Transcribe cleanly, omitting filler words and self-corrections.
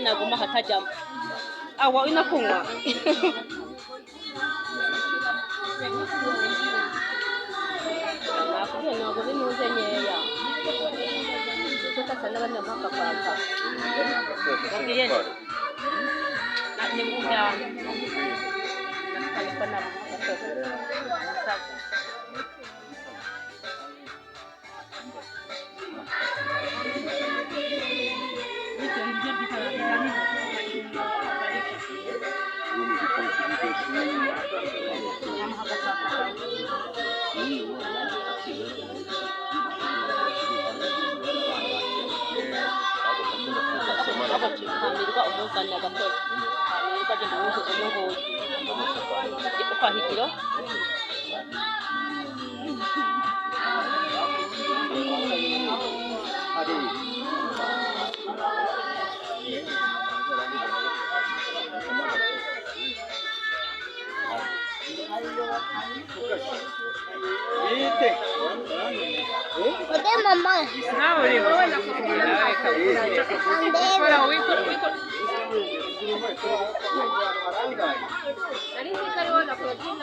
naguma hatajamo awa inakunywa nakubwiye ntabwo binuze nkeya kuko asa n'abanyamahanga fanta babwiye ni mujyana ariko ntabwo hambirwa umuzanya gatoya hambirwa agenda umuhuye kwahitiro Ode mama. Nawe ubona ko kora wiko ari kariho na protein